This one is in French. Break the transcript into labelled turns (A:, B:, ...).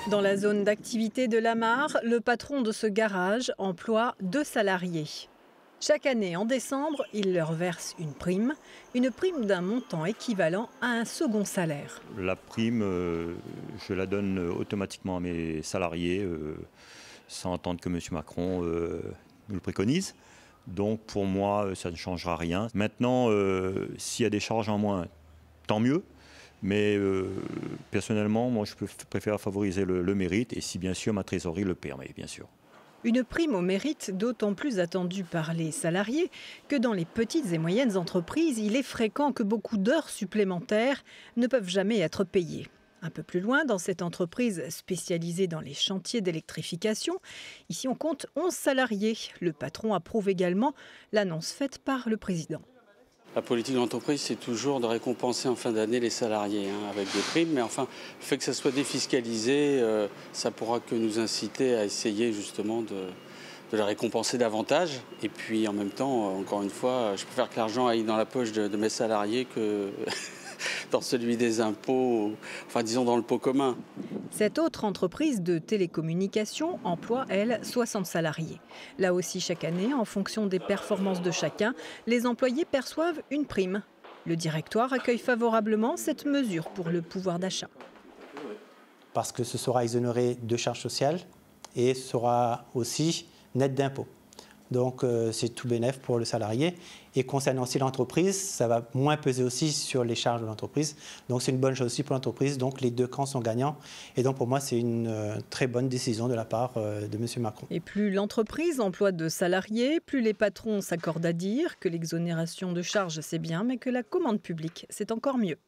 A: Dans la zone d'activité de la Mare, le patron de ce garage emploie 2 salariés. Chaque année, en décembre, il leur verse une prime d'un montant équivalent à un second salaire.
B: La prime, je la donne automatiquement à mes salariés, sans attendre que M. Macron nous le préconise. Donc pour moi, ça ne changera rien. Maintenant, s'il y a des charges en moins, tant mieux. Mais personnellement, moi, je préfère favoriser le mérite et si bien sûr ma trésorerie le permet, bien sûr.
A: Une prime au mérite d'autant plus attendue par les salariés que dans les petites et moyennes entreprises, il est fréquent que beaucoup d'heures supplémentaires ne peuvent jamais être payées. Un peu plus loin, dans cette entreprise spécialisée dans les chantiers d'électrification, ici on compte 11 salariés. Le patron approuve également l'annonce faite par le président.
C: La politique de l'entreprise, c'est toujours de récompenser en fin d'année les salariés avec des primes. Mais enfin, le fait que ça soit défiscalisé, ça pourra que nous inciter à essayer justement de les récompenser davantage. Et puis en même temps, encore une fois, je préfère que l'argent aille dans la poche de mes salariés que dans celui des impôts, enfin disons dans le pot commun.
A: Cette autre entreprise de télécommunications emploie, elle, 60 salariés. Là aussi, chaque année, en fonction des performances de chacun, les employés perçoivent une prime. Le directoire accueille favorablement cette mesure pour le pouvoir d'achat.
D: Parce que ce sera exonéré de charges sociales et sera aussi net d'impôts. Donc c'est tout bénef pour le salarié. Et concernant aussi l'entreprise, ça va moins peser aussi sur les charges de l'entreprise. Donc c'est une bonne chose aussi pour l'entreprise. Donc les deux camps sont gagnants. Et donc pour moi, c'est une très bonne décision de la part de M. Macron.
A: Et plus l'entreprise emploie de salariés, plus les patrons s'accordent à dire que l'exonération de charges c'est bien, mais que la commande publique c'est encore mieux.